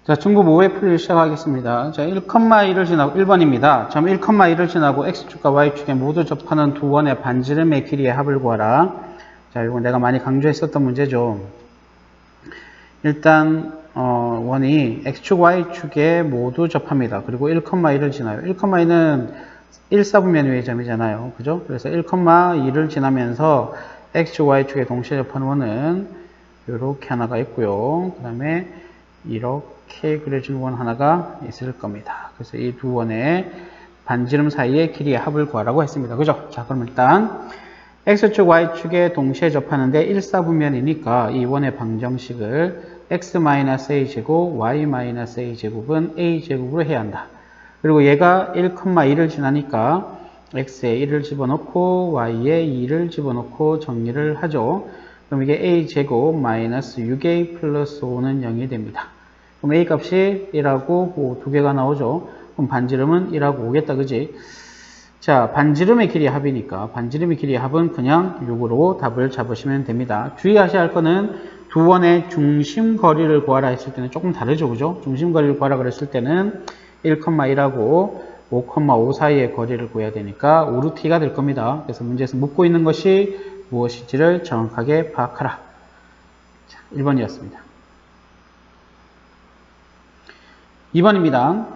자, 중급 5의 풀이를 시작하겠습니다. 자, 1,1을 지나고 1번입니다. 점 1,1을 지나고 x축과 y축에 모두 접하는 두 원의 반지름의 길이의 합을 구하라. 자, 이건 내가 많이 강조했었던 문제죠. 일단 원이 x축, y축에 모두 접합니다. 그리고 1,1을 지나요. 1,2는 1사분면 위의 점이잖아요. 그죠? 그래서 1,2를 지나면서 x축, y축에 동시에 접하는 원은 이렇게 하나가 있고요. 그 다음에 이렇게 그려진 원 하나가 있을 겁니다. 그래서 이 두 원의 반지름 사이의 길이의 합을 구하라고 했습니다. 그죠? 자, 그럼 일단 x축, y축에 동시에 접하는데 1사분면이니까 이 원의 방정식을 x-a제곱, y-a제곱은 a제곱으로 해야 한다. 그리고 얘가 1,2를 지나니까 x에 1을 집어넣고 y에 2를 집어넣고 정리를 하죠. 그럼 이게 a제곱 마이너스 6a 플러스 5는 0이 됩니다. 그럼 a 값이 1하고 5 두 개가 나오죠. 그럼 반지름은 1하고 5겠다. 그지? 자, 반지름의 길이의 합이니까 반지름의 길이의 합은 그냥 6으로 답을 잡으시면 됩니다. 주의하셔야 할 거는 두 원의 중심 거리를 구하라 했을 때는 조금 다르죠. 그죠? 중심 거리를 구하라 그랬을 때는 1,1하고 5,5 사이의 거리를 구해야 되니까 5루t가 될 겁니다. 그래서 문제에서 묻고 있는 것이 무엇인지를 정확하게 파악하라. 자, 1번이었습니다. 2번입니다.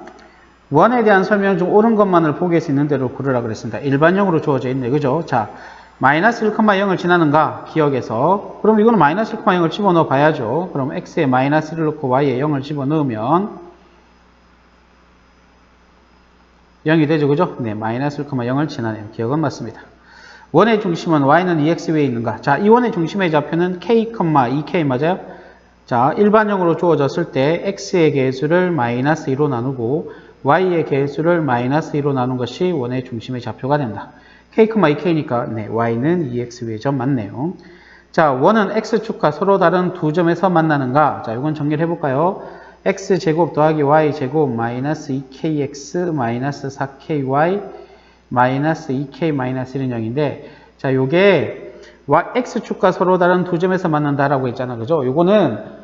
원에 대한 설명 중 옳은 것만을 보기에 있는 대로 고르라 그랬습니다. 일반형으로 주어져 있네. 그죠? 자, 마이너스 1,0을 지나는가? 기억에서. 그럼 이거는 마이너스 1,0을 집어넣어 봐야죠. 그럼 x에 마이너스 1을 넣고 y에 0을 집어넣으면 0이 되죠. 그죠? 네, 마이너스 1,0을 지나네요. 기억은 맞습니다. 원의 중심은 y는 2x 위에 있는가? 자, 이 원의 중심의 좌표는 k, 2k 맞아요? 자, 일반형으로 주어졌을 때 x의 개수를 마이너스 2로 나누고 y의 개수를 마이너스 2로 나눈 것이 원의 중심의 좌표가 된다. k, 2k니까 네, y는 2x 위의 점 맞네요. 자, 원은 x축과 서로 다른 두 점에서 만나는가? 자, 이건 정리를 해볼까요? x제곱 더하기 y제곱 마이너스 2kx 마이너스 4ky 마이너스 2k 마이너스 1은 0인데 자, 요게 x축과 서로 다른 두 점에서 만난다라고 했잖아. 그죠? 요거는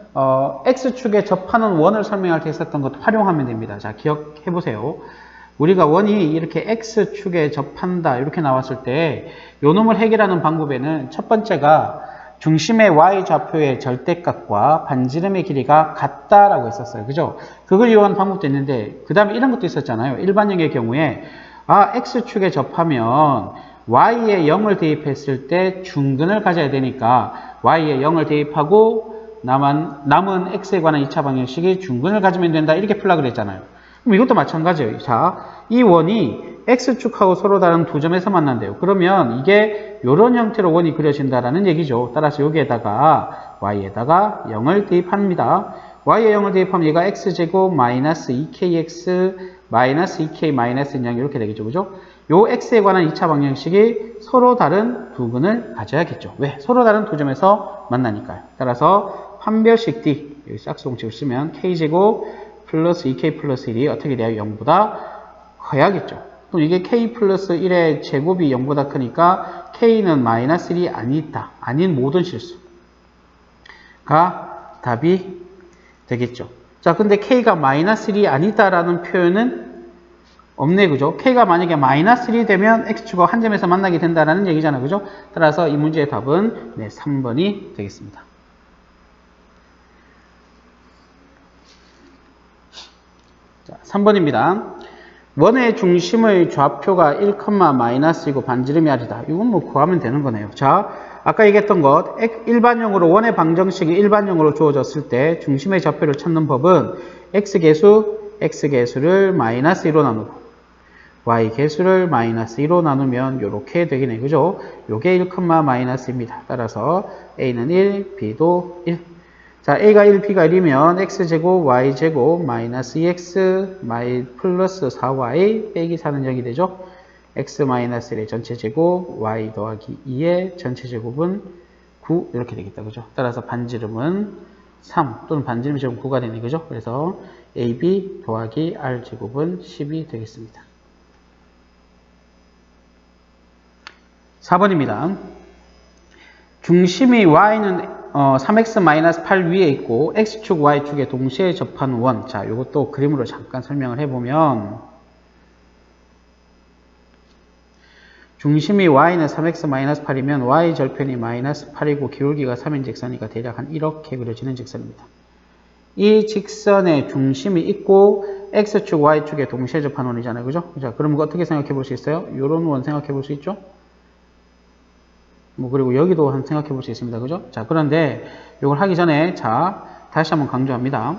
x축에 접하는 원을 설명할 때 했었던 것 활용하면 됩니다. 자, 기억해 보세요. 우리가 원이 이렇게 x축에 접한다 이렇게 나왔을 때 요 놈을 해결하는 방법에는 첫 번째가 중심의 y좌표의 절대값과 반지름의 길이가 같다라고 했었어요. 그죠? 그걸 이용하는 방법도 있는데 그 다음에 이런 것도 있었잖아요. 일반형의 경우에 x축에 접하면 y에 0을 대입했을 때 중근을 가져야 되니까 y에 0을 대입하고 남은 x에 관한 2차 방정식이 중근을 가지면 된다. 이렇게 풀라 그랬잖아요. 그럼 이것도 마찬가지예요. 자, 이 원이 x축하고 서로 다른 두 점에서 만난대요. 그러면 이게 이런 형태로 원이 그려진다라는 얘기죠. 따라서 여기에다가 y에다가 0을 대입합니다. y에 0을 대입하면 얘가 x제곱 마이너스 2kx 마이너스 2k 마이너스 0 이렇게 되겠죠. 그죠? 요 x에 관한 2차 방정식이 서로 다른 두 근을 가져야겠죠. 왜? 서로 다른 두 점에서 만나니까요. 따라서 판별식 D, 여기 짝수공식을 쓰면 k제곱 플러스 2k 플러스 1이 어떻게 돼요? 0보다 커야겠죠. 또 이게 k 플러스 1의 제곱이 0보다 크니까 k는 마이너스 1이 아닌 모든 실수가 답이 되겠죠. 자, 근데 k가 마이너스 1이 아니다라는 표현은 없네. 그죠? k가 만약에 마이너스 1이 되면 x축과 한 점에서 만나게 된다라는 얘기잖아요. 그죠? 따라서 이 문제의 답은 네, 3번이 되겠습니다. 자, 3번입니다. 원의 중심의 좌표가 1,-이고 반지름이 r이다. 이건 뭐 구하면 되는 거네요. 자, 아까 얘기했던 것, 일반형으로 원의 방정식이 일반형으로 주어졌을 때 중심의 좌표를 찾는 법은 x개수를 마이너스 2로 나누고 y개수를 마이너스 2로 나누면 이렇게 되겠네. 그죠? 요게 1,-입니다. 따라서 a는 1, b도 1. 자, a가 1, b가 1이면 x제곱, y제곱, 마이너스 2x, 플러스 4y, 빼기 4는 0이 되죠. x 마이너스 1의 전체 제곱, y 더하기 2의 전체 제곱은 9 이렇게 되겠다. 그죠? 따라서 반지름은 3 또는 반지름 제곱 9가 되네. 그죠? 그래서 ab 더하기 r 제곱은 10이 되겠습니다. 4번입니다. 중심이 y는 3x-8 위에 있고 x축, y축에 동시에 접하는 원. 자, 요것도 그림으로 잠깐 설명을 해보면 중심이 y는 3x-8이면 y 절편이 -8이고 기울기가 3인 직선이니까 대략 한 이렇게 그려지는 직선입니다. 이 직선의 중심이 있고 x축, y축에 동시에 접하는 원이잖아요. 그죠? 자, 그럼 어떻게 생각해 볼 수 있어요? 요런 원 생각해 볼 수 있죠? 그리고 여기도 한 생각해 볼 수 있습니다. 그죠? 자, 그런데 이걸 하기 전에, 자, 다시 한번 강조합니다.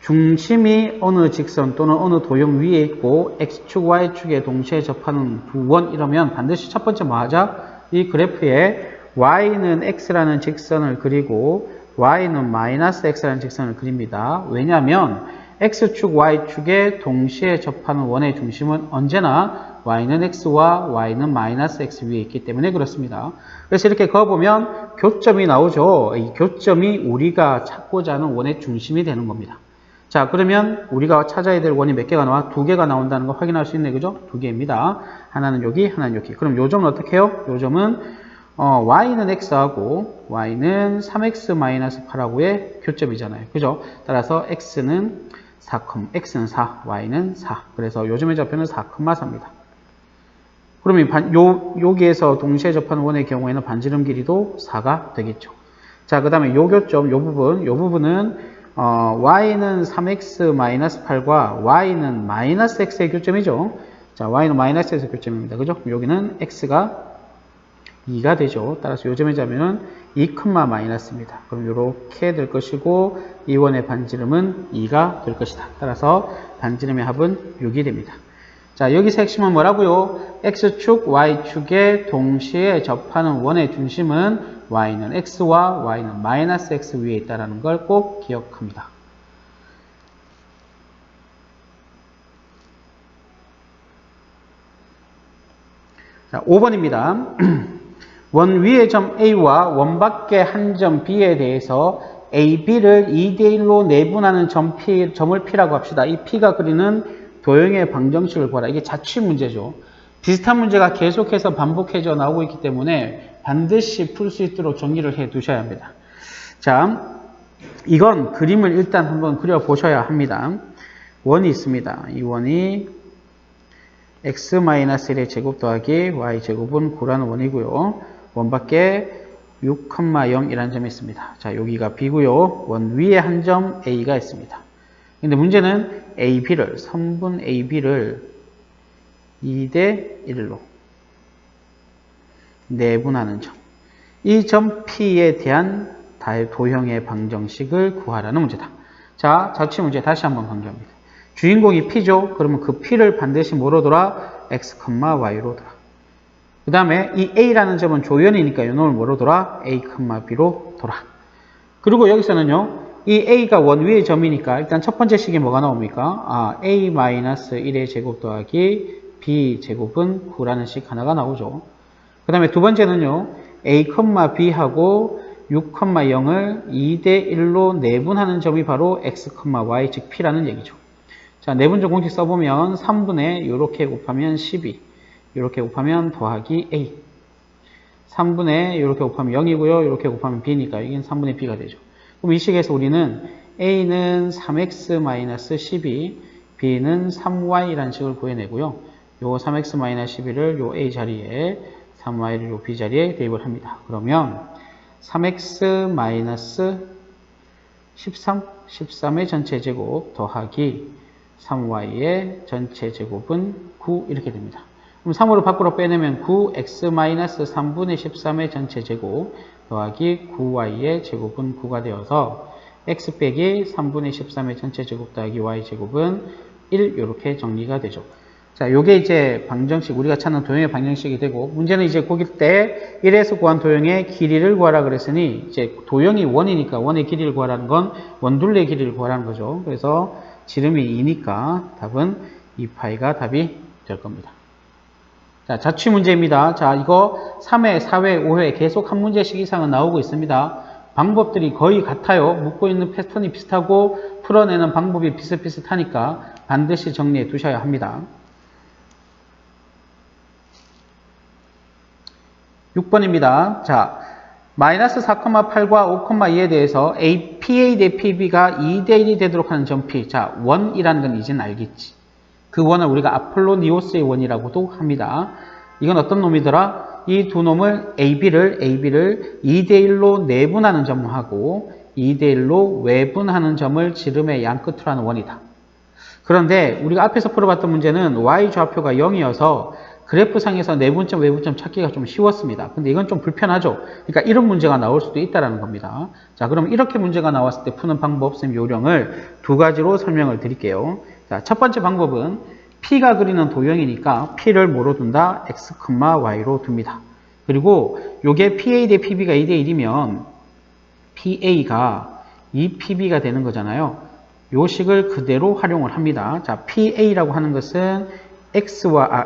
중심이 어느 직선 또는 어느 도형 위에 있고, x축, y축에 동시에 접하는 두 원 이러면 반드시 첫 번째 뭐 하자? 이 그래프에 y는 x라는 직선을 그리고, y는 -x라는 직선을 그립니다. 왜냐하면, x축, y축에 동시에 접하는 원의 중심은 언제나 y는 x와 y는 -x 위에 있기 때문에 그렇습니다. 그래서 이렇게 그어보면 교점이 나오죠. 이 교점이 우리가 찾고자 하는 원의 중심이 되는 겁니다. 자, 그러면 우리가 찾아야 될 원이 몇 개가 나와? 두 개가 나온다는 거 확인할 수 있네. 그죠? 두 개입니다. 하나는 여기, 하나는 여기. 그럼 요 점은 어떻게 해요? 요 점은 y는 x하고 y는 3x-8하고의 교점이잖아요. 그죠? 따라서 x는 4, x는 4, y는 4. 그래서 요즘의 좌표는 4,4입니다. 그러면 여기에서 동시에 접하는 원의 경우에는 반지름 길이도 4가 되겠죠. 자, 그 다음에 요 교점, 요 부분은 y는 3x-8과 y는 -x의 교점이죠. 자, y는 -x의 교점입니다. 그죠? 여기는 x가 2가 되죠. 따라서 요점의 좌표는 2, 마이너스입니다. 그럼 이렇게 될 것이고 이 원의 반지름은 2가 될 것이다. 따라서 반지름의 합은 6이 됩니다. 자, 여기서 핵심은 뭐라고요? x축, y축에 동시에 접하는 원의 중심은 y는 x와 y는 -x 위에 있다는 걸 꼭 기억합니다. 자, 5번입니다. 원 위의 점 A와 원 밖의 한 점 B에 대해서 A, B를 2대1로 내분하는 점을 P라고 합시다. 이 P가 그리는 도형의 방정식을 구하라. 이게 자취 문제죠. 비슷한 문제가 계속해서 반복해져 나오고 있기 때문에 반드시 풀 수 있도록 정리를 해 두셔야 합니다. 자, 이건 그림을 일단 한번 그려보셔야 합니다. 원이 있습니다. 이 원이 x-1의 제곱 더하기 y제곱은 9라는 원이고요. 원 밖에 6,0이라는 점이 있습니다. 자, 여기가 B고요. 원 위에 한 점 A가 있습니다. 근데 문제는 AB를, 3분 AB를 2대 1로 내분하는 점. 이 점 P에 대한 도형의 방정식을 구하라는 문제다. 자, 자취 문제 다시 한번 강조합니다. 주인공이 P죠. 그러면 그 P를 반드시 뭐로 돌아? X, Y로 돌아. 그 다음에 이 A라는 점은 조연이니까 이놈을 뭐로 돌아? A, B로 돌아. 그리고 여기서는요, 이 A가 원 위의 점이니까 일단 첫 번째 식이 뭐가 나옵니까? A-1의 제곱 더하기 B 제곱은 9라는 식 하나가 나오죠. 그 다음에 두 번째는요, A, B하고 6,0을 2대1로 내분하는 점이 바로 X, Y, 즉 P라는 얘기죠. 자, 내분적 공식 써보면 3분의 이렇게 곱하면 12. 이렇게 곱하면 더하기 A. 3분의 이렇게 곱하면 0이고요. 이렇게 곱하면 B니까 이게 3분의 B가 되죠. 그럼 이 식에서 우리는 A는 3x-12, B는 3y라는 식을 구해내고요. 요 3x-12를 요 A 자리에, 3y를 요 B 자리에 대입을 합니다. 그러면 3x-13, 13의 전체 제곱 더하기 3y의 전체 제곱은 9 이렇게 됩니다. 그럼 3으로 밖으로 빼내면 9x-3분의 13의 전체 제곱 더하기 9y의 제곱은 9가 되어서 x 빼기 3분의 13의 전체 제곱 더하기 y 제곱은 1 이렇게 정리가 되죠. 자, 요게 이제 방정식, 우리가 찾는 도형의 방정식이 되고, 문제는 이제 거길 때 1에서 구한 도형의 길이를 구하라 그랬으니, 이제 도형이 원이니까 원의 길이를 구하라는 건 원둘레의 길이를 구하라는 거죠. 그래서 지름이 2니까 답은 2파이가 답이 될 겁니다. 자, 자취 문제입니다. 자, 이거 3회, 4회, 5회 계속 한 문제씩 이상은 나오고 있습니다. 방법들이 거의 같아요. 묻고 있는 패턴이 비슷하고 풀어내는 방법이 비슷비슷하니까 반드시 정리해 두셔야 합니다. 6번입니다. 자, 마이너스 4,8과 5,2에 대해서 PA 대 PB가 2대1이 되도록 하는 점 P. 자, 원이라는 건 이제는 알겠지. 그 원을 우리가 아폴로니오스의 원이라고도 합니다. 이건 어떤 놈이더라? 이 두 놈을 AB를 2대1로 내분하는 점하고 2대1로 외분하는 점을 지름의 양끝으로 하는 원이다. 그런데 우리가 앞에서 풀어봤던 문제는 Y 좌표가 0이어서 그래프상에서 내분점, 외분점 찾기가 좀 쉬웠습니다. 근데 이건 좀 불편하죠. 그러니까 이런 문제가 나올 수도 있다는 겁니다. 자, 그럼 이렇게 문제가 나왔을 때 푸는 방법, 쌤 요령을 두 가지로 설명을 드릴게요. 자, 첫 번째 방법은 P가 그리는 도형이니까 P를 뭐로 둔다? X, Y로 둡니다. 그리고 요게 PA 대 PB가 2대1이면 PA가 2PB가 되는 거잖아요. 요 식을 그대로 활용을 합니다. 자, PA라고 하는 것은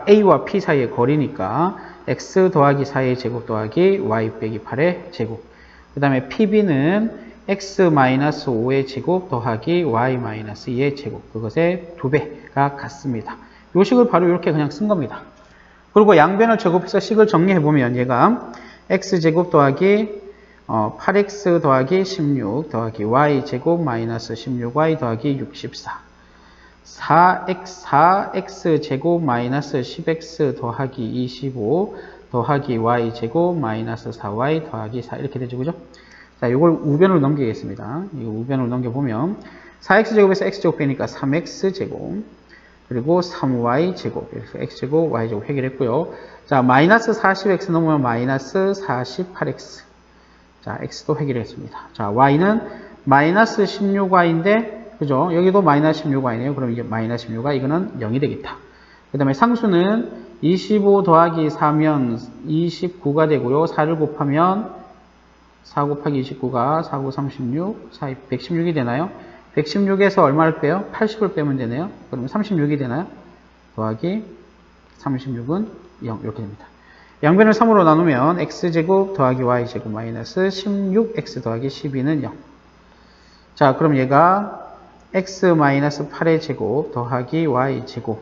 A와 P 사이의 거리니까 X 더하기 4의 제곱 더하기 Y 빼기 8의 제곱. 그 다음에 PB는 X-5의 제곱 더하기 Y-2의 제곱. 그것의 2배가 같습니다. 요 식을 바로 이렇게 그냥 쓴 겁니다. 그리고 양변을 제곱해서 식을 정리해보면 얘가 X제곱 더하기 8X 더하기 16 더하기 Y제곱 마이너스 16Y 더하기 64 4X제곱 마이너스 10X 더하기 25 더하기 Y제곱 마이너스 4Y 더하기 4 이렇게 되죠. 그죠? 자, 이걸 우변으로 넘기겠습니다. 이거 우변으로 넘겨보면 4X제곱에서 X제곱 빼니까 3X제곱 그리고 3Y제곱 그래서 X제곱, Y제곱 해결했고요. 자, 마이너스 40X 넘으면 마이너스 48X 자, X도 해결했습니다. 자, Y는 마이너스 16Y인데 그죠? 여기도 마이너스 16Y네요. 그럼 이게 마이너스 16Y 이거는 0이 되겠다. 그 다음에 상수는 25 더하기 4면 29가 되고요. 4를 곱하면 4 곱하기 29가 4, 9, 36, 4, 116이 되나요? 116에서 얼마를 빼요? 80을 빼면 되네요. 그러면 36이 되나요? 더하기 36은 0 이렇게 됩니다. 양변을 3으로 나누면 X제곱 더하기 Y제곱 마이너스 16X 더하기 12는 0. 자, 그럼 얘가 X 마이너스 8의 제곱 더하기 Y제곱은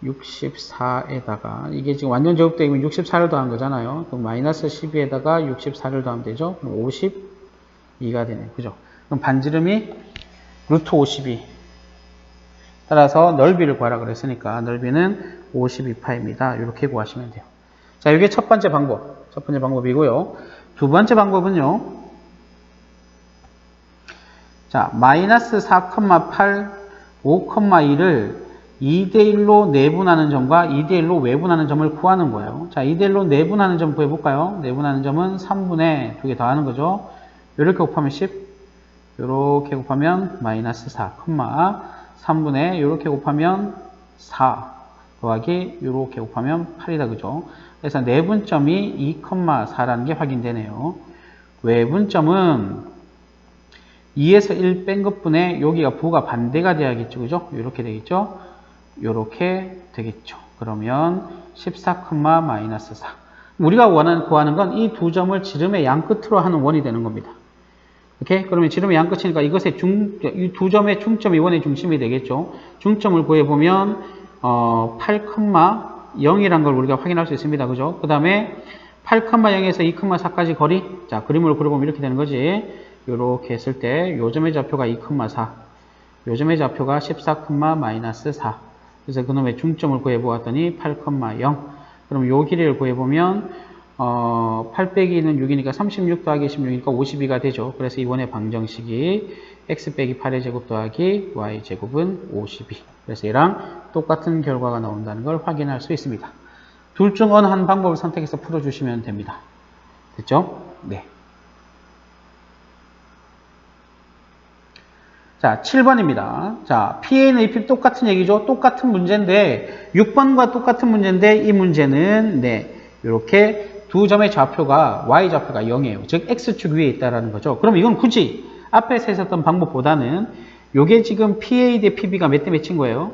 64에다가 이게 지금 완전 제곱되면 64를 더한 거잖아요. 그럼 마이너스 12에다가 64를 더하면 되죠. 그럼 52가 되네요. 그죠? 그럼 반지름이 루트 52. 따라서 넓이를 구하라 그랬으니까 넓이는 52파입니다. 이렇게 구하시면 돼요. 자, 이게 첫 번째 방법. 첫 번째 방법이고요. 두 번째 방법은요. 자, 마이너스 4,8, 5,2를 2대1로 내분하는 점과 2대1로 외분하는 점을 구하는 거예요. 자, 2대1로 내분하는 점 구해볼까요? 내분하는 점은 3분의 2개 더하는 거죠. 이렇게 곱하면 10, 이렇게 곱하면 마이너스 4, 3분의 이렇게 곱하면 4 더하기 이렇게 곱하면 8이다. 그죠? 그래서 내분점이 2,4라는 게 확인되네요. 외분점은 2에서 1 뺀 것분에 여기가 부가 반대가 돼야겠죠. 그죠? 이렇게 되겠죠? 이렇게 되겠죠. 그러면 14, 마이너스 4. 우리가 구하는 건 이 두 점을 지름의 양끝으로 하는 원이 되는 겁니다. 오케이? 그러면 지름의 양끝이니까 이것의 이 두 점의 중점이 원의 중심이 되겠죠. 중점을 구해보면 8,0이란 걸 우리가 확인할 수 있습니다. 그죠? 그 다음에 8,0에서 2,4까지 거리. 자, 그림으로 그려보면 이렇게 되는 거지. 이렇게 했을 때 요점의 좌표가 2,4, 요점의 좌표가 14, 마이너스 4. 그래서 그놈의 중점을 구해보았더니 8,0. 그럼 요 길이를 구해보면 8 빼기 2는 6이니까 36 더하기 16이니까 52가 되죠. 그래서 이번에 방정식이 x 빼기 8의 제곱 더하기 y 제곱은 52. 그래서 얘랑 똑같은 결과가 나온다는 걸 확인할 수 있습니다. 둘 중 어느 한 방법을 선택해서 풀어주시면 됩니다. 됐죠? 네. 자, 7번입니다. 자, PA는 AP 똑같은 얘기죠. 똑같은 문제인데 6번과 똑같은 문제인데 이 문제는 네, 이렇게 두 점의 좌표가 y 좌표가 0이에요. 즉 x축 위에 있다라는 거죠. 그럼 이건 굳이 앞에서 했었던 방법보다는 이게 지금 PA 대 PB가 몇 대 몇인 거예요?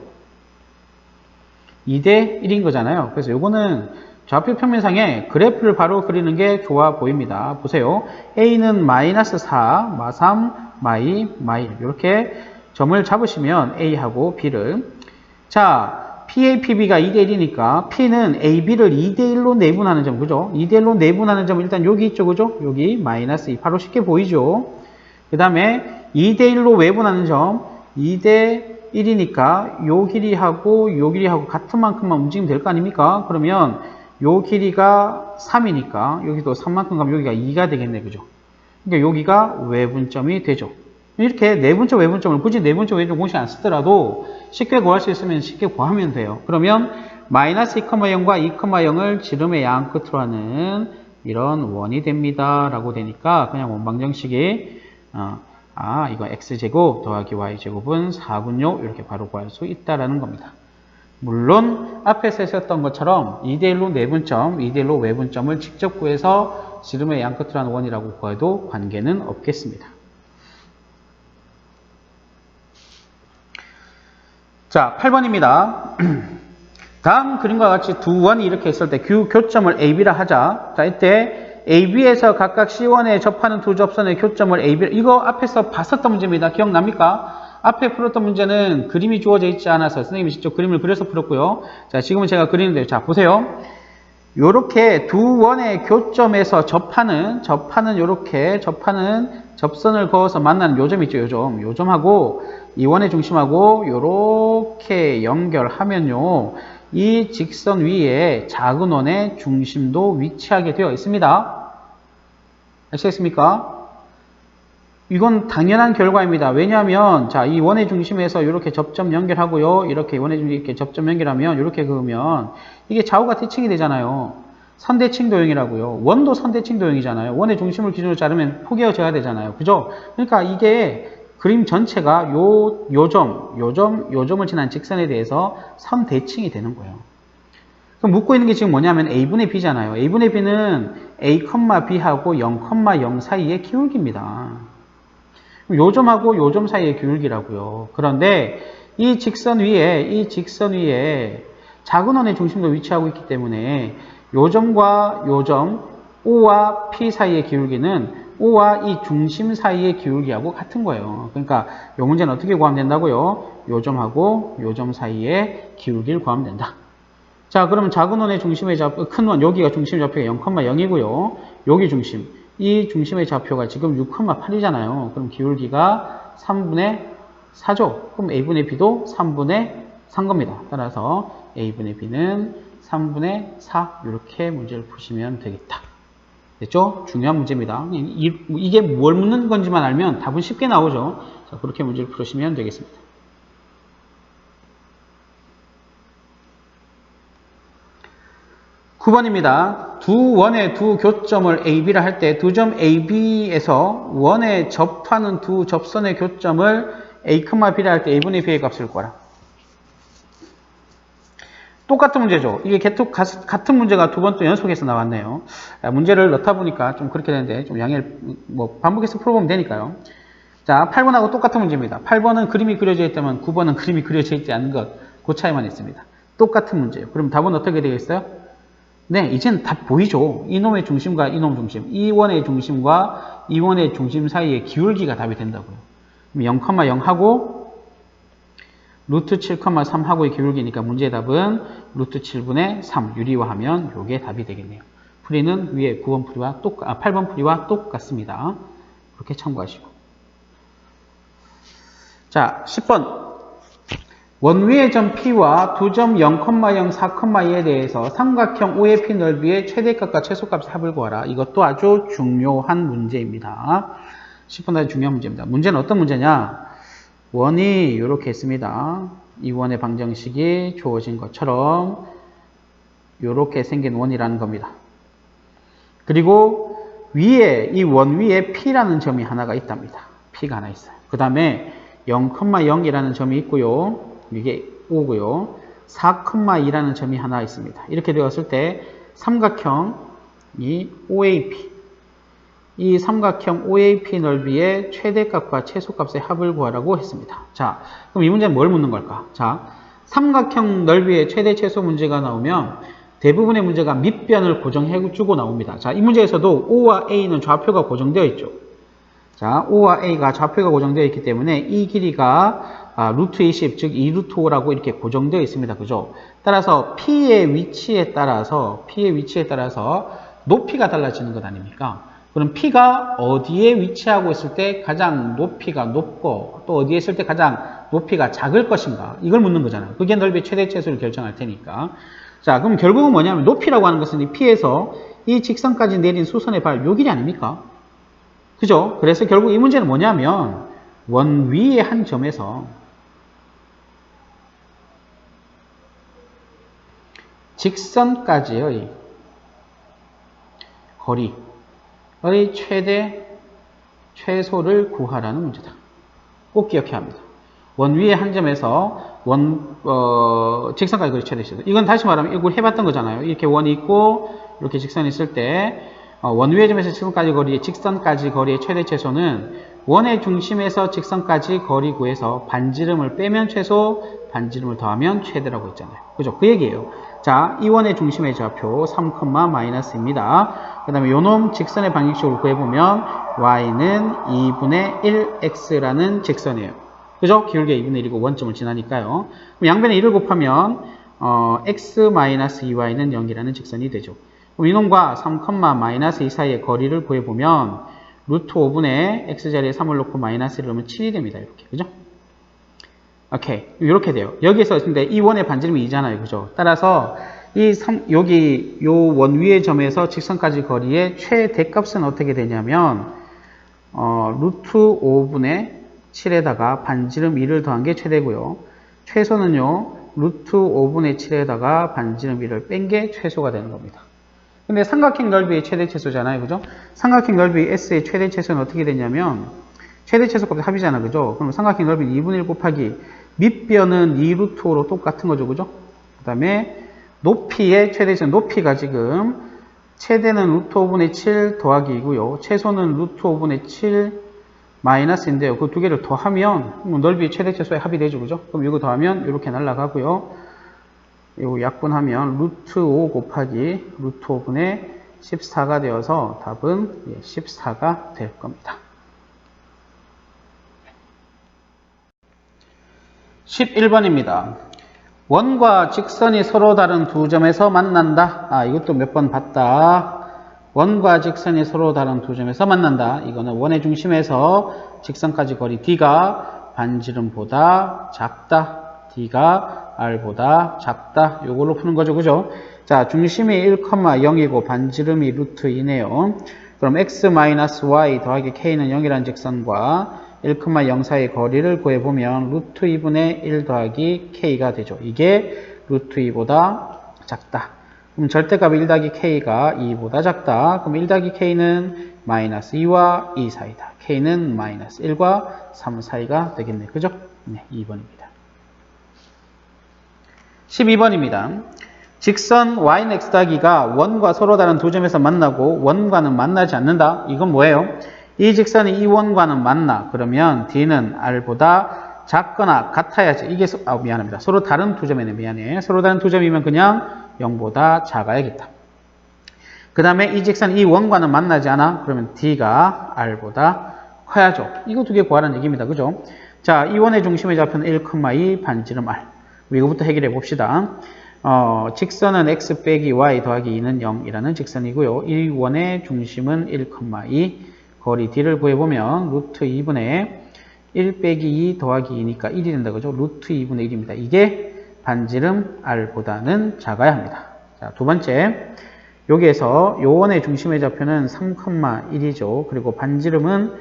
2대 1인 거잖아요. 그래서 이거는 좌표 평면상에 그래프를 바로 그리는 게 좋아 보입니다. 보세요. A는 마이너스 4, 마3, 마2, 마1 이렇게 점을 잡으시면 A하고 B를 자, P의 PB가 2대1이니까 P는 AB를 2대1로 내분하는 점, 그죠? 2대1로 내분하는 점은 일단 여기 있죠, 그죠? 여기 마이너스 2, 바로 쉽게 보이죠? 그 다음에 2대1로 외분하는 점, 2대1이니까 요 길이하고 요 길이하고 같은 만큼만 움직이면 될 거 아닙니까? 그러면 요 길이가 3이니까 여기도 3만큼 가면 여기가 2가 되겠네, 그죠? 그러니까 여기가 외분점이 되죠. 이렇게 내분점, 외분점을 굳이 내분점, 외분점 공식 안 쓰더라도 쉽게 구할 수 있으면 쉽게 구하면 돼요. 그러면 마이너스 2,0과 2,0을 지름의 양 끝으로 하는 이런 원이 됩니다. 라고 되니까 그냥 원방정식이 이거 x제곱 더하기 y제곱은 4군요. 이렇게 바로 구할 수 있다라는 겁니다. 물론 앞에서 했었던 것처럼 2대1로 내분점, 2대1로 외분점을 직접 구해서 지름의 양 끝으로 하는 원이라고 구해도 관계는 없겠습니다. 자, 8번입니다. 다음 그림과 같이 두 원이 이렇게 있을 때 교점을 AB라 하자. 자, 이때 AB에서 각각 C1에 접하는 두 접선의 교점을 AB, 이거 앞에서 봤었던 문제입니다. 기억납니까? 앞에 풀었던 문제는 그림이 주어져 있지 않아서 선생님이 직접 그림을 그려서 풀었고요. 자, 지금은 제가 그리는데요. 자, 보세요. 요렇게 두 원의 교점에서 접하는 접선을 그어서 만나는 요점 있죠, 요점. 요점하고 이 원의 중심하고 요렇게 연결하면요. 이 직선 위에 작은 원의 중심도 위치하게 되어 있습니다. 아시겠습니까? 이건 당연한 결과입니다. 왜냐하면 자, 이 원의 중심에서 이렇게 접점 연결하고요. 이렇게 원의 중심에 이렇게 접점 연결하면 이렇게 그으면 이게 좌우가 대칭이 되잖아요. 선대칭 도형이라고요. 원도 선대칭 도형이잖아요. 원의 중심을 기준으로 자르면 포개어져야 되잖아요. 그죠? 그러니까 이게 그림 전체가 요점을 지난 직선에 대해서 선대칭이 되는 거예요. 그럼 묻고 있는 게 지금 뭐냐면 A분의 B잖아요. A분의 B는 A, B하고 0,0 사이의 기울기입니다. 요점하고 요점 사이의 기울기라고요. 그런데 이 직선 위에 작은 원의 중심도 위치하고 있기 때문에 요점과 요점, O와 P 사이의 기울기는 O와 이 중심 사이의 기울기하고 같은 거예요. 그러니까 이 문제는 어떻게 구하면 된다고요? 요점하고 요점 사이의 기울기를 구하면 된다. 자, 그러면 작은 원의 중심의 좌표, 큰 원, 여기가 중심의 좌표가 0,0이고요. 여기 중심, 이 중심의 좌표가 지금 6,8이잖아요. 그럼 기울기가 3분의 4죠. 그럼 A분의 B도 3분의 4인 겁니다. 따라서 A분의 B는 3분의 4 이렇게 문제를 푸시면 되겠다. 됐죠? 중요한 문제입니다. 이게 뭘 묻는 건지만 알면 답은 쉽게 나오죠. 자, 그렇게 문제를 풀으시면 되겠습니다. 9번입니다. 두 원의 두 교점을 AB라 할 때 두 점 AB에서 원에 접하는 두 접선의 교점을 A, B라 할 때 A분의 B의 값을 구하라. 똑같은 문제죠. 이게 같은 문제가 두 번 또 연속해서 나왔네요. 문제를 넣다 보니까 좀 그렇게 되는데 좀 양해를 반복해서 풀어보면 되니까요. 자, 8번하고 똑같은 문제입니다. 8번은 그림이 그려져 있다면 9번은 그림이 그려져 있지 않은 것, 그 차이만 있습니다. 똑같은 문제예요. 그럼 답은 어떻게 되겠어요? 네, 이제는 답 보이죠? 이놈의 중심과 이놈 중심, 이 원의 중심과 이 원의 중심 사이의 기울기가 답이 된다고요. 0,0하고 루트 7,3하고의 기울기니까 문제의 답은 루트 7분의 3 유리화하면 이게 답이 되겠네요. 풀이는 위에 9번 풀이와 8번 풀이와 똑같습니다. 그렇게 참고하시고. 자, 10번. 원위의 점 P와 두 점 0,0, 4,2에 대해서 삼각형 OAP 넓이의 최대값과 최소값의 합을 구하라. 이것도 아주 중요한 문제입니다. 10번 아주 중요한 문제입니다. 문제는 어떤 문제냐? 원이 이렇게 있습니다. 이 원의 방정식이 주어진 것처럼 이렇게 생긴 원이라는 겁니다. 그리고 위에 이 원 위에 P라는 점이 하나가 있답니다. P가 하나 있어요. 그 다음에 0,0이라는 점이 있고요. 이게 O고요. 4,2라는 점이 하나 있습니다. 이렇게 되었을 때 삼각형이 OAP, 이 삼각형 OAP 넓이의 최대값과 최소값의 합을 구하라고 했습니다. 자, 그럼 이 문제는 뭘 묻는 걸까? 자, 삼각형 넓이의 최대 최소 문제가 나오면 대부분의 문제가 밑변을 고정해주고 나옵니다. 자, 이 문제에서도 O와 A는 좌표가 고정되어 있죠. 자, O와 A가 좌표가 고정되어 있기 때문에 이 길이가 루트 20, 즉 2루트 5라고 이렇게 고정되어 있습니다. 그죠? 따라서 P의 위치에 따라서 높이가 달라지는 것 아닙니까? 그럼 P가 어디에 위치하고 있을 때 가장 높이가 높고 또 어디에 있을 때 가장 높이가 작을 것인가? 이걸 묻는 거잖아요. 그게 넓이의 최대 최소를 결정할 테니까. 자, 그럼 결국은 뭐냐면 높이라고 하는 것은 이 P에서 이 직선까지 내린 수선의 발, 요 길이 아닙니까? 그죠? 그래서 결국 이 문제는 뭐냐면 원 위의 한 점에서 직선까지의 거리의 최소를 구하라는 문제다. 꼭 기억해야 합니다. 원 위의 한 점에서 직선까지 거리 최대 최소. 이건 다시 말하면 이걸 해봤던 거잖아요. 이렇게 원이 있고 이렇게 직선이 있을 때 원 위의 점에서 직선까지 거리의 최대 최소는 원의 중심에서 직선까지 거리 구해서 반지름을 빼면 최소, 반지름을 더하면 최대라고 했잖아요. 그죠? 그 얘기예요. 자, 이 원의 중심의 좌표 3, 마이너스입니다. 그 다음에 요놈 직선의 방정식으로 구해보면 y는 2분의 1x라는 직선이에요. 그죠? 기울기가 2분의 1이고 원점을 지나니까요. 그럼 양변에 1을 곱하면 x-2y는 0이라는 직선이 되죠. 그럼 이놈과 3, 마이너스 2 사이의 거리를 구해보면 루트 5분의 x자리에 3을 놓고 마이너스를 넣으면 7이 됩니다. 이렇게. 그죠? 오케이. 이렇게 돼요. 여기서 근데 이 원의 반지름이 2잖아요. 그죠? 따라서 여기 요 원 위의 점에서 직선까지 거리의 최대값은 어떻게 되냐면 루트 5분의 7에다가 반지름 2를 더한 게 최대고요. 최소는요. 루트 5분의 7에다가 반지름 2를 뺀 게 최소가 되는 겁니다. 근데 삼각형 넓이의 최대 최소잖아요. 그죠? 삼각형 넓이 S의 최대 최소는 어떻게 되냐면 최대 최소값이 합이잖아. 그죠? 그럼 삼각형 넓이는 2분의 1 곱하기 밑변은 2루트 5로 똑같은 거죠. 그죠? 그 다음에 높이의 최대 최소, 높이가 지금 최대는 루트 5분의 7 더하기 2고요. 최소는 루트 5분의 7 마이너스인데요. 그 두 개를 더하면 넓이의 최대 최소에 합이 되죠. 그죠? 그럼 이거 더하면 이렇게 날아가고요. 이거 약분하면 루트 5 곱하기 루트 5분의 14가 되어서 답은 14가 될 겁니다. 11번입니다. 원과 직선이 서로 다른 두 점에서 만난다. 이것도 몇 번 봤다. 원과 직선이 서로 다른 두 점에서 만난다. 이거는 원의 중심에서 직선까지 거리 D가 반지름보다 작다. D가 R보다 작다. 이걸로 푸는 거죠. 그죠? 자, 중심이 1,0이고 반지름이 루트 2네요. 그럼 x-y 더하기 k는 0이라는 직선과 1,0 사이의 거리를 구해보면 루트 2분의 1 더하기 k가 되죠. 이게 루트 2보다 작다. 그럼 절대값 1 더하기 k가 2보다 작다. 그럼 1 더하기 k는 마이너스 2와 2 사이다. k는 마이너스 1과 3 사이가 되겠네. 그죠? 네, 2번입니다. 12번입니다. 직선 y는 x 더하기가 원과 서로 다른 두 점에서 만나고 원과는 만나지 않는다. 이건 뭐예요? 이 직선이 이 원과는 만나. 그러면 d는 r보다 작거나 같아야지. 이게 미안합니다. 서로 다른 두 점이네. 미안해. 서로 다른 두 점이면 그냥 0보다 작아야겠다. 그 다음에 이 직선 이 원과는 만나지 않아. 그러면 d가 r보다 커야죠. 이거 두 개 구하라는 얘기입니다. 그죠? 자, 이 원의 중심의 좌표는 1,2 반지름 r. 이거부터 해결해 봅시다. 직선은 x 빼기 y 더하기 2는 0이라는 직선이고요. 이 원의 중심은 1,2 거리 d를 구해보면 루트 2분의 1 빼기 2 더하기 2니까 1이 된다. 그죠? 루트 2분의 1입니다. 이게 반지름 r보다는 작아야 합니다. 자, 두 번째. 여기에서 요 원의 중심의 좌표는 3,1이죠. 그리고 반지름은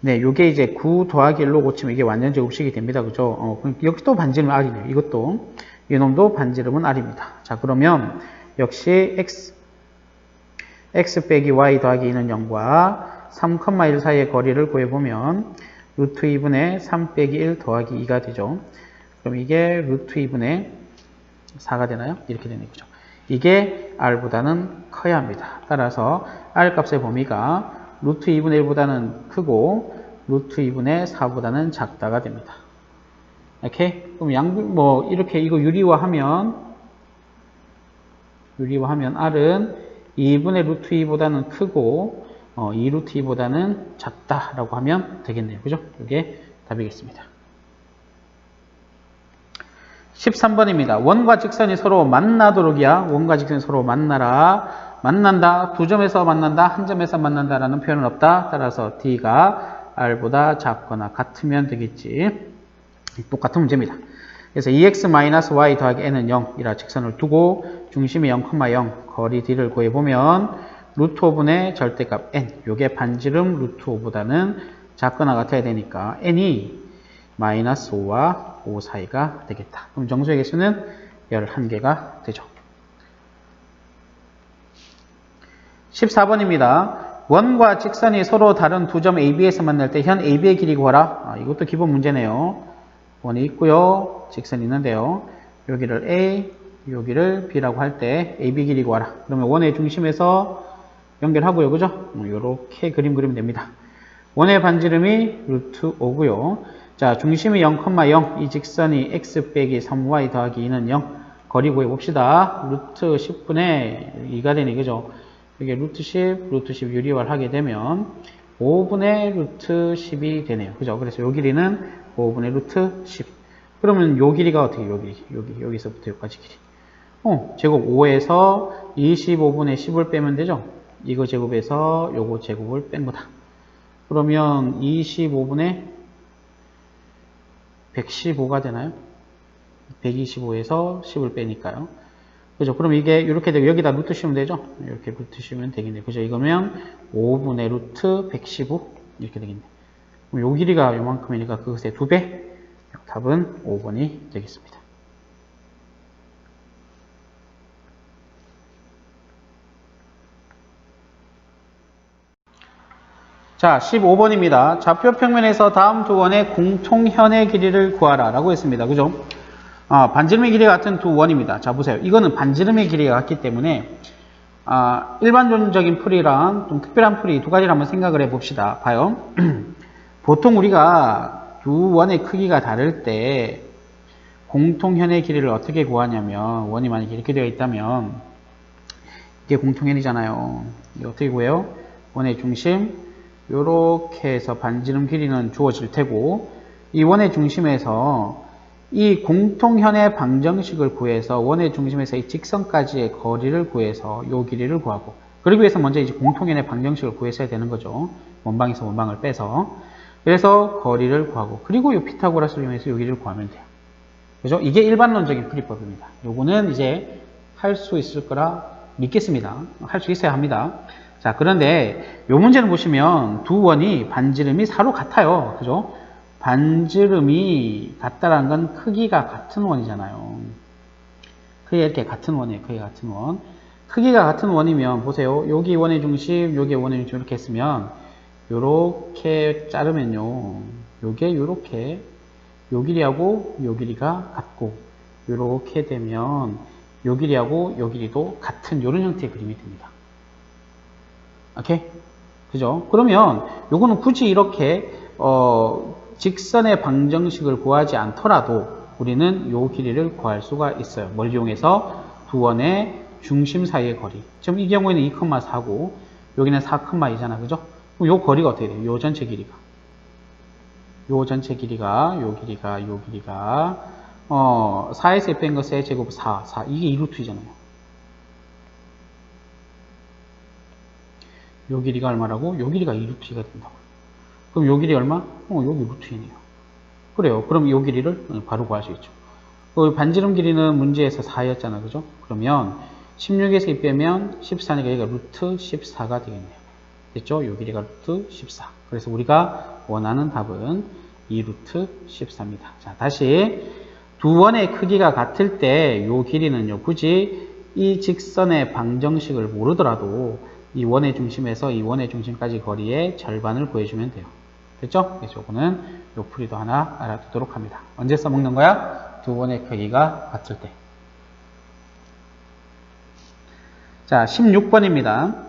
네, 요게 이제 9 더하기 1로 고치면 이게 완전 제곱식이 됩니다. 그죠? 여기 또 반지름 R이네요. 이것도. 이놈도 반지름은 R입니다. 자, 그러면 역시 X 빼기 Y 더하기 2는 0과 3,1 사이의 거리를 구해보면 루트 2분의 3 빼기 1 더하기 2가 되죠. 그럼 이게 루트 2분의 4가 되나요? 이렇게 되는 거죠. 이게 R보다는 커야 합니다. 따라서 R 값의 범위가 루트 2분의 1보다는 크고 루트 2분의 4보다는 작다가 됩니다. 오케이? 그럼 이렇게 이거 유리화하면 R은 2분의 루트 2보다는 크고 2루트 2보다는 작다라고 하면 되겠네요. 그죠? 이게 답이겠습니다. 13번입니다. 원과 직선이 서로 만나도록이야. 원과 직선이 서로 만나라. 만난다. 두 점에서 만난다. 한 점에서 만난다라는 표현은 없다. 따라서 D가 R보다 작거나 같으면 되겠지. 똑같은 문제입니다. 그래서 2x-y 더하기 n은 0이라 직선을 두고 중심이 0,0 거리 D를 구해보면 루트 5분의 절대값 n 요게 반지름 루트 5보다는 작거나 같아야 되니까 n이 마이너스 5와 5 사이가 되겠다. 그럼 정수의 개수는 11개가 되죠. 14번입니다. 원과 직선이 서로 다른 두 점 AB에서 만날 때 현 AB의 길이 구하라. 이것도 기본 문제네요. 원이 있고요. 직선이 있는데요. 여기를 A, 여기를 B라고 할 때 AB 길이 구하라. 그러면 원의 중심에서 연결하고요. 그죠? 이렇게 그림 그리면 됩니다. 원의 반지름이 루트 5고요. 자, 중심이 0,0, 이 직선이 x 빼기 3y 더하기 2는 0. 거리 구해봅시다. 루트 10분의 2가 되네, 그죠? 이게 루트 10, 루트 10 유리화를 하게 되면 5분의 루트 10이 되네요. 그죠? 그래서 요 길이는 5분의 루트 10. 그러면 요 길이가 어떻게, 여기서부터 여기까지 길이. 제곱 5에서 25분의 10을 빼면 되죠? 이거 제곱에서 요거 제곱을 뺀 거다. 그러면 25분의 115가 되나요? 125에서 10을 빼니까요. 그죠? 그럼 이게 이렇게 되고 여기다 루트 씌우면 되죠? 이렇게 루트 씌우면 되겠네요. 그죠? 이거면 5분의 루트 115 이렇게 되겠네요. 그럼 요 길이가 요만큼이니까 그것의 2배. 답은 5번이 되겠습니다. 자, 15번입니다. 좌표 평면에서 다음 두 원의 공통현의 길이를 구하라 라고 했습니다. 그죠? 반지름의 길이가 같은 두 원입니다. 자, 보세요. 이거는 반지름의 길이가 같기 때문에 일반적인 풀이랑 좀 특별한 풀이 두 가지를 한번 생각을 해봅시다. 봐요. 보통 우리가 두 원의 크기가 다를 때 공통현의 길이를 어떻게 구하냐면 원이 만약에 이렇게 되어 있다면 이게 공통현이잖아요. 이게 어떻게 구해요? 원의 중심 요렇게 해서 반지름 길이는 주어질 테고 이 원의 중심에서 이 공통현의 방정식을 구해서 원의 중심에서 이 직선까지의 거리를 구해서 요 길이를 구하고 그러기 위해서 먼저 이제 공통현의 방정식을 구했어야 되는 거죠. 원방에서 원방을 빼서 그래서 거리를 구하고 그리고 요 피타고라스를 이용해서 요 길이를 구하면 돼요. 그죠? 이게 일반론적인 풀이법입니다. 요거는 이제 할 수 있을 거라 믿겠습니다. 할 수 있어야 합니다. 자, 그런데 요 문제는 보시면 두 원이 반지름이 서로 같아요. 그죠? 반지름이 같다라는 건 크기가 같은 원이잖아요. 크기가 이렇게 같은 원이에요. 크기가 같은 원. 크기가 같은 원이면 보세요. 여기 원의 중심, 여기 원의 중심 이렇게 했으면 요렇게 자르면요. 요게 요렇게 요 길이하고 요 길이가 같고 요렇게 되면 요 길이하고 요 길이도 같은 요런 형태의 그림이 됩니다. 오케이? 그죠? 그러면 요거는 굳이 이렇게 직선의 방정식을 구하지 않더라도 우리는 요 길이를 구할 수가 있어요. 뭘 이용해서 두 원의 중심 사이의 거리. 지금 이 경우에는 2,4고 여기는 4,2잖아. 그죠? 그럼 요 거리가 어떻게 돼요? 요 전체 길이가. 요 전체 길이가 4에서 1 뺀 것의 제곱 4 이게 2루트이잖아요. 요 길이가 얼마라고? 요 길이가 2루트가 된다고. 그럼 요 길이 얼마? 여기 루트이네요. 그래요. 그럼 요 길이를 바로 구할 수 있죠. 반지름 길이는 문제에서 4였잖아. 그죠? 그러면 16에서 2 빼면 14니까 여기가 루트 14가 되겠네요. 됐죠? 요 길이가 루트 14. 그래서 우리가 원하는 답은 2루트 14입니다. 자, 다시 두 원의 크기가 같을 때 요 길이는요. 굳이 이 직선의 방정식을 모르더라도 이 원의 중심에서 이 원의 중심까지 거리의 절반을 구해주면 돼요. 됐죠? 그래서 요거는 요 풀이도 하나 알아두도록 합니다. 언제 써먹는 거야? 두 원의 크기가 같을 때. 자, 16번입니다.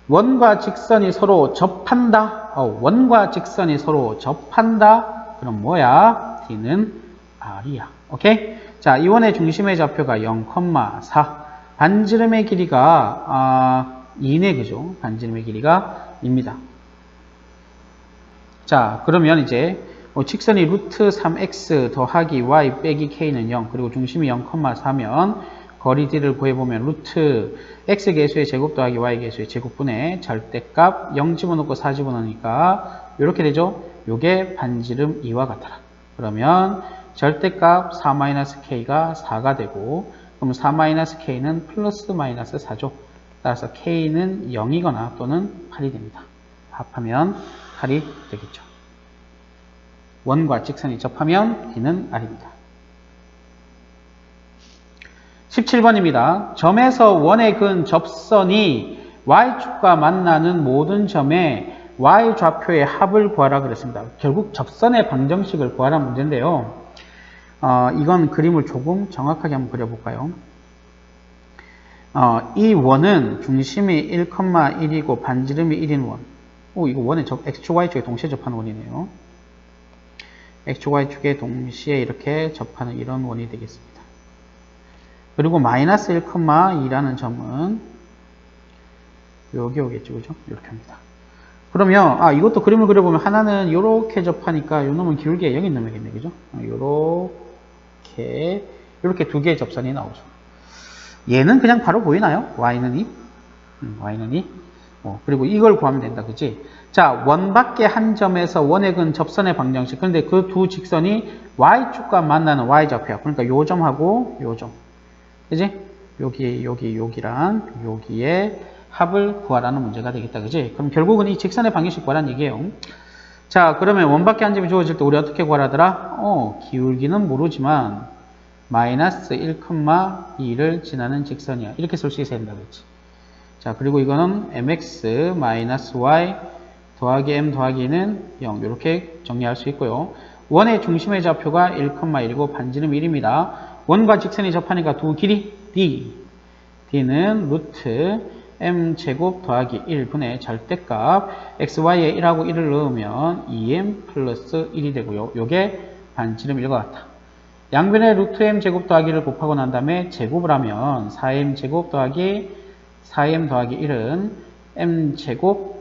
원과 직선이 서로 접한다. 원과 직선이 서로 접한다. 그럼 뭐야? D는 R이야. 오케이? 자, 이 원의 중심의 좌표가 0,4. 반지름의 길이가 2네, 그죠? 반지름의 길이가 입니다. 자, 그러면 이제 직선이 루트 3x 더하기 y 빼기 k는 0, 그리고 중심이 0,4면 거리 d를 구해보면 루트 x 계수의 제곱 더하기 y 계수의 제곱분의 절대값 0 집어넣고 4 집어넣으니까 이렇게 되죠. 요게 반지름 2와 같아라. 그러면 절대값 4-k가 4가 되고, 그럼 4-k는 플러스 마이너스 4죠. 따라서 k는 0이거나 또는 8이 됩니다. 합하면 8이 되겠죠. 원과 직선이 접하면 d는 r입니다. 17번입니다. 점에서 원의 근 접선이 y축과 만나는 모든 점에 y좌표의 합을 구하라 그랬습니다. 결국 접선의 방정식을 구하라는 문제인데요. 이건 그림을 조금 정확하게 한번 그려볼까요? 이 원은 중심이 1,1이고 반지름이 1인 원. 이거 원의 x축, y축에 동시에 접하는 원이네요. x축, y축에 동시에 이렇게 접하는 이런 원이 되겠습니다. 그리고 마이너스 1,2라는 점은 여기 오겠죠, 그죠? 이렇게 합니다. 그러면 이것도 그림을 그려보면 하나는 이렇게 접하니까 요 놈은 길게 여기 넣으면겠네, 그죠? 이렇게 두 개의 접선이 나오죠. 얘는 그냥 바로 보이나요? y는 2, y는 2. 그리고 이걸 구하면 된다, 그지? 자, 원밖에 한 점에서 원의 근 접선의 방정식. 그런데 그 두 직선이 y축과 만나는 y좌표야. 그러니까 요 점하고 요 점. 그지? 여기랑 여기에 합을 구하라는 문제가 되겠다. 그지? 그럼 결국은 이 직선의 방정식 구하라는 얘기예요. 자, 그러면 원밖에 한 점이 주어질 때 우리 어떻게 구하라더라? 기울기는 모르지만 마이너스 1,2를 지나는 직선이야. 이렇게 쓸 수 있어야 된다. 그렇지? 자, 그리고 이거는 mx 마이너스 y 더하기 m 더하기는 0. 이렇게 정리할 수 있고요. 원의 중심의 좌표가 1,1이고 반지름 1입니다. 원과 직선이 접하니까 두 길이 d. d는 루트 m제곱 더하기 1분의 절대값 xy에 1하고 1을 넣으면 2m 플러스 1이 되고요. 요게 반지름 1과 같다. 양변에 루트 m제곱 더하기를 곱하고 난 다음에 제곱을 하면 4m제곱 더하기 4m 더하기 1은 m제곱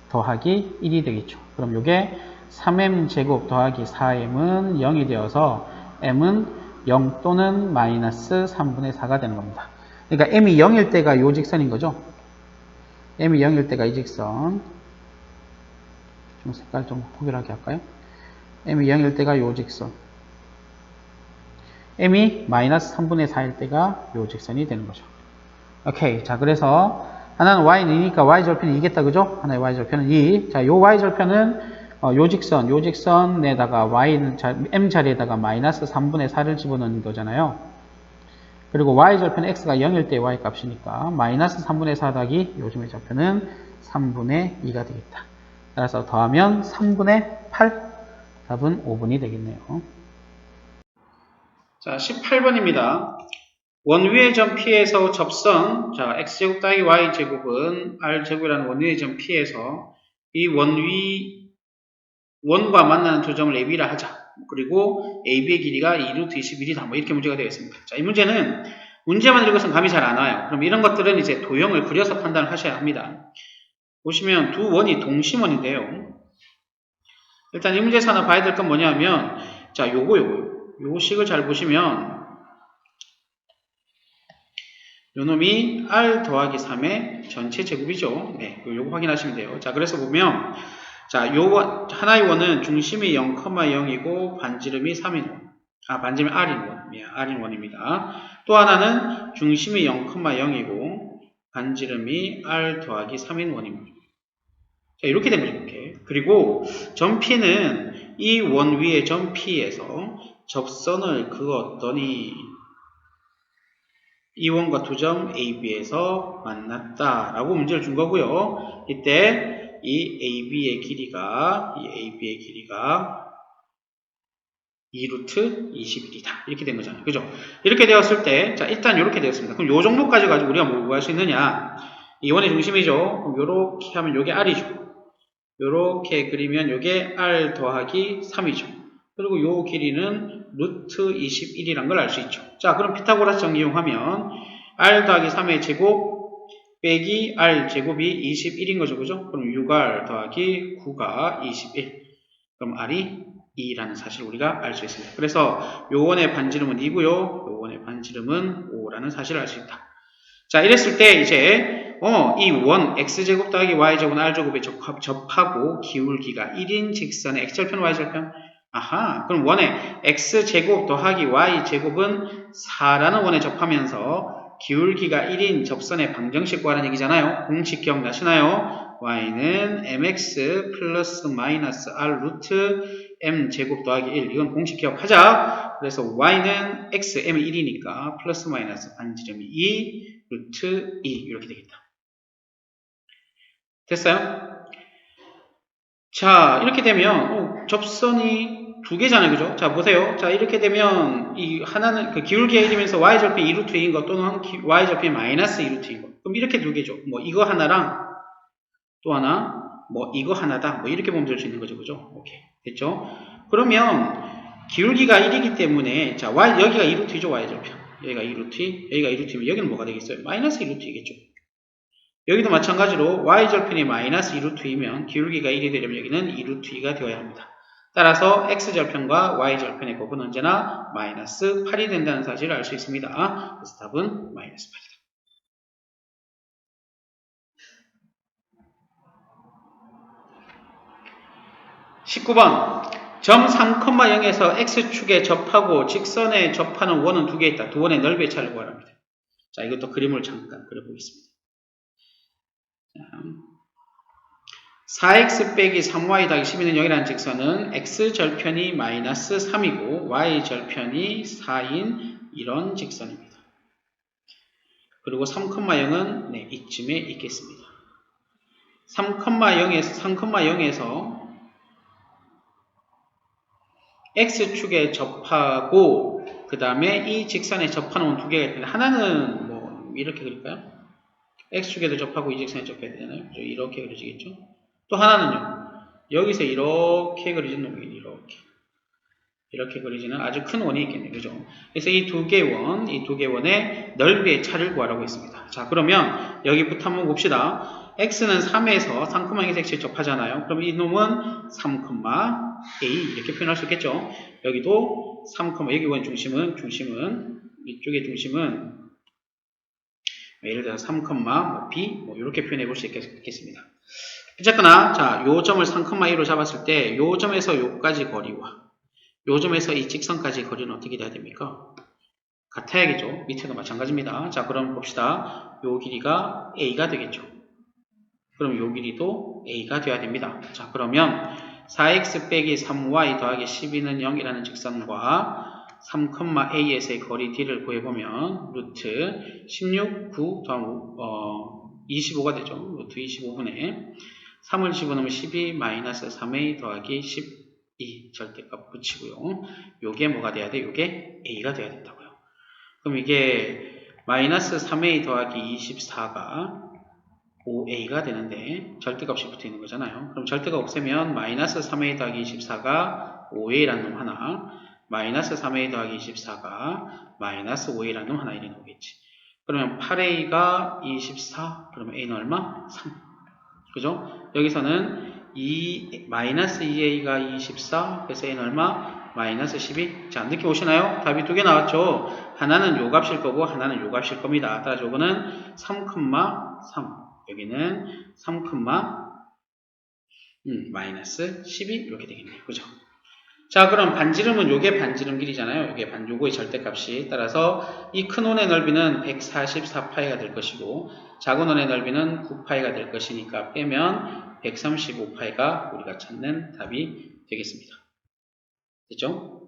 더하기 1이 되겠죠. 그럼 요게 3m제곱 더하기 4m은 0이 되어서 m은 0 또는 마이너스 3분의 4가 되는 겁니다. 그러니까 m이 0일 때가 요 직선인 거죠. m이 0일 때가 이 직선. 좀 색깔 좀 구별하게 할까요? m이 0일 때가 요 직선. m이 마이너스 3분의 4일 때가 요 직선이 되는 거죠. 오케이. 자, 그래서 하나는 y는 2니까 y절편이 2겠다. 그죠? 하나의 y절편은 2. 자, 요 y절편은 요 직선에다가 m 자리에다가 마이너스 3분의 4를 집어넣는 거잖아요. 그리고 y절편 x가 0일 때 y 값이니까 마이너스 3분의 4 더하기 요즘의 좌표는 3분의 2가 되겠다. 따라서 더하면 3분의 8, 답은 5분이 되겠네요. 자, 18번입니다. 원위의 점 P에서 접선, 자, x제곱 더하기 y제곱은 r제곱이라는 원위의 점 P에서 이 원과 만나는 두 점을 AB라 하자. 그리고 AB의 길이가 2루트 21이다. 뭐 이렇게 문제가 되겠습니다. 자, 이 문제는 문제만 읽어서는 감이 잘 안 와요. 그럼 이런 것들은 이제 도형을 그려서 판단을 하셔야 합니다. 보시면 두 원이 동심원인데요. 일단 이 문제에서 하나 봐야 될 건 뭐냐면, 자, 요 식을 잘 보시면, 요 놈이 r 더하기 3의 전체 제곱이죠. 네, 요거 확인하시면 돼요. 자, 그래서 보면, 자, 하나의 원은 중심이 0,0이고 반지름이 3인 원. 반지름이 r인 원입니다. 또 하나는 중심이 0,0이고 반지름이 r 더하기 3인 원입니다. 자, 이렇게 된 거죠, 이렇게. 그리고 점 P는 이 원 위의 점 P에서 접선을 그었더니 이 원과 두 점 AB에서 만났다라고 문제를 준 거고요. 이때 이 AB의 길이가 2루트 21이다. 이렇게 된 거잖아요. 그죠? 이렇게 되었을 때, 자, 일단 이렇게 되었습니다. 그럼 요 정도까지 가지고 우리가 뭐 할 수 있느냐? 이 원의 중심이죠. 그럼 요렇게 하면 요게 R이죠. 요렇게 그리면 요게 R 더하기 3이죠. 그리고 요 길이는 루트 21이란 걸 알 수 있죠. 자, 그럼 피타고라스 정리 이용하면 R 더하기 3의 제곱 빼기 r 제곱이 21인 거죠. 그죠? 그럼 6r 더하기 9가 21. 그럼 r이 2라는 사실을 우리가 알 수 있습니다. 그래서 요원의 반지름은 2고요. 요원의 반지름은 5라는 사실을 알 수 있다. 자, 이랬을 때 이제 이 원 x제곱 더하기 y제곱은 r제곱에 접하고 기울기가 1인 직선의 x절편 y절편. 아하, 그럼 원의 x제곱 더하기 y제곱은 4라는 원에 접하면서 기울기가 1인 접선의 방정식 구하라는 얘기잖아요. 공식 기억나시나요? y는 mx 플러스 마이너스 r 루트 m제곱 더하기 1. 이건 공식 기억하자. 그래서 y는 x, m이 1이니까 플러스 마이너스 반지름이 2, 루트 2 이렇게 되겠다. 됐어요? 자, 이렇게 되면 접선이 두 개잖아요. 그죠? 자, 보세요. 자, 이렇게 되면 이 하나는 그 기울기가 1이면서 y절편 2루트 2인 것 또는 y절편 마이너스 2루트 2인 것. 그럼 이렇게 두 개죠. 뭐 이거 하나랑 또 하나 뭐 이거 하나다. 뭐 이렇게 보면 될 수 있는 거죠. 그죠? 오케이. 됐죠? 그러면 기울기가 1이기 때문에 자, 여기가 2루트 2죠. y절편. 여기가 2루트 2, 여기가 2루트 2면 여기는 뭐가 되겠어요? 마이너스 2루트 2겠죠. 여기도 마찬가지로 y절편이 마이너스 2루트 2면 기울기가 1이 되려면 여기는 2루트 2가 되어야 합니다. 따라서 x절편과 y절편의 곱은 언제나 마이너스 8이 된다는 사실을 알 수 있습니다. 그래서 답은 마이너스 8이다. 19번 점 3,0에서 x축에 접하고 직선에 접하는 원은 두 개 있다. 두 원의 넓이의 차를 구하랍니다. 자, 이것도 그림을 잠깐 그려보겠습니다. 4x 빼기 3y 더하기 12는 0이라는 직선은 x절편이 마이너스 3이고 y절편이 4인 이런 직선입니다. 그리고 3,0은 네, 이쯤에 있겠습니다. 3,0에서 x축에 접하고 그 다음에 이 직선에 접하는 두 개가 있는데 하나는 뭐 이렇게 그릴까요? x축에도 접하고 이 직선에 접해야 되잖아요. 이렇게 그려지겠죠? 또 하나는요. 여기서 이렇게 그려진 놈이 이렇게 그려지는 아주 큰 원이 있겠네요. 그죠? 그래서 이 두 개 원의 넓이의 차를 구하라고 했습니다. 자, 그러면 여기부터 한번 봅시다. x는 3에서 3,0에서 x에 접하잖아요. 그럼 이 놈은 3,a 이렇게 표현할 수 있겠죠? 여기도 3, 여기 원 중심은 이쪽의 중심은 예를 들어 3, b 뭐 이렇게 표현해 볼 수 있겠습니다. 어쨌거나 자, 요 점을 3,2로 잡았을 때 요 점에서 요까지 거리와 요 점에서 이 직선까지 거리는 어떻게 돼야 됩니까? 같아야겠죠. 밑에도 마찬가지입니다. 자, 그럼 봅시다. 요 길이가 a가 되겠죠. 그럼 요 길이도 a가 돼야 됩니다. 자, 그러면 4x 빼기 3y 더하기 12는 0이라는 직선과 3,a에서의 거리 d를 구해보면 루트 16, 9 더하기 25가 되죠. 루트 25분의 3을 집어넣으면 12 마이너스 3a 더하기 12 절대값 붙이고요. 요게 뭐가 돼야 돼? 요게 a가 돼야 된다고요. 그럼 이게 마이너스 3a 더하기 24가 5a가 되는데 절대값이 붙어 있는 거잖아요. 그럼 절대가 없애면 마이너스 3a 더하기 24가 5a라는 놈 하나, 마이너스 3a 더하기 24가 마이너스 5a라는 놈 하나 이래 나오겠지. 그러면 8a가 24, 그러면 a는 얼마? 3. 그죠? 여기서는 마이너스 2a가 24, 그래서 a는 얼마? 마이너스 12. 자, 느낌 오시나요? 답이 두 개 나왔죠? 하나는 요 값일 거고, 하나는 요 값일 겁니다. 따라서 요거는 3,3. 여기는 3, 마이너스 12 이렇게 되겠네요. 그죠? 자, 그럼 반지름은 요게 반지름 길이잖아요. 요거의 절대값이. 따라서 이 큰 원의 넓이는 144파이가 될 것이고 작은 원의 넓이는 9파이가 될 것이니까 빼면 135파이가 우리가 찾는 답이 되겠습니다. 됐죠?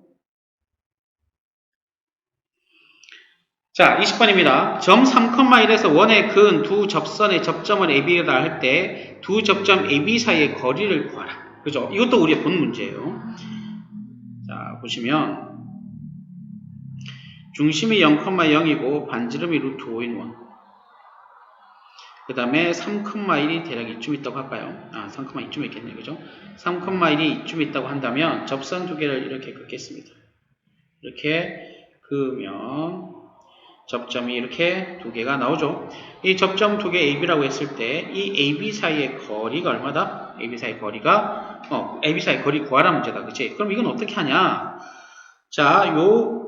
자, 20번입니다. 점 3,1에서 원에 그은 두 접선의 접점을 AB라 할 때 두 접점 AB 사이의 거리를 구하라. 그죠? 이것도 우리가 본 문제예요. 자, 보시면 중심이 0,0이고 반지름이 루트 5인 원. 그 다음에 3,1이 대략 이쯤 있다고 할까요? 3,1 이쯤 있겠네요. 그죠? 3,1이 이쯤 있다고 한다면 접선 두 개를 이렇게 긋겠습니다. 이렇게 그으면 접점이 이렇게 두 개가 나오죠. 이 접점 두 개 AB라고 했을 때 이 AB 사이의 거리가 얼마다? AB 사이 거리가 AB 사이 거리 구하라 문제다. 그치? 그럼 이건 어떻게 하냐? 자, 요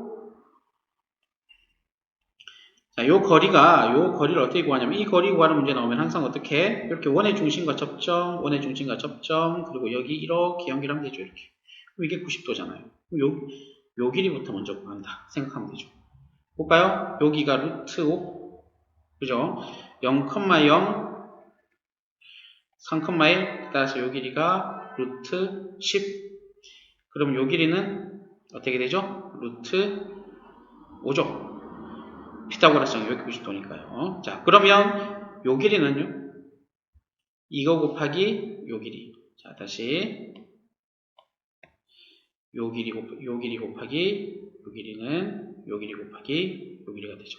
거리를 어떻게 구하냐면 이 거리 구하는 문제 나오면 항상 어떻게 해? 이렇게 원의 중심과 접점, 원의 중심과 접점, 그리고 여기 이렇게 연결하면 되죠. 이렇게. 그럼 이게 90도잖아요. 요 길이부터 먼저 구한다. 생각하면 되죠. 볼까요? 여기가 루트 5, 그죠? 0,0, 3,1, 따라서 요 길이가 루트 10. 그럼 요 길이는 어떻게 되죠? 루트 5죠. 피타고라스형 여기 90도니까요. 자, 그러면 요 길이는요? 이거 곱하기 요 길이. 자, 다시 요 길이 곱하기 요 길이는 요 길이 곱하기 요 길이가 되죠.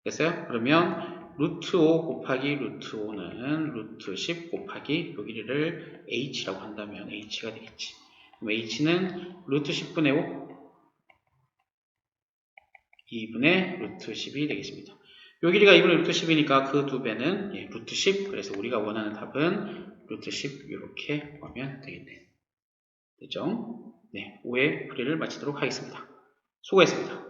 됐어요? 그러면 루트 5 곱하기 루트 5는 루트 10 곱하기 요 길이를 h라고 한다면 h가 되겠지. 그럼 h는 루트 10분의 5 2분의 루트 10이 되겠습니다. 요 길이가 2분의 루트 10이니까 그 두 배는 루트 10. 그래서 우리가 원하는 답은 루트 10 이렇게 하면 되겠네. 됐죠? 네, 5의 풀이를 마치도록 하겠습니다. 수고했습니다.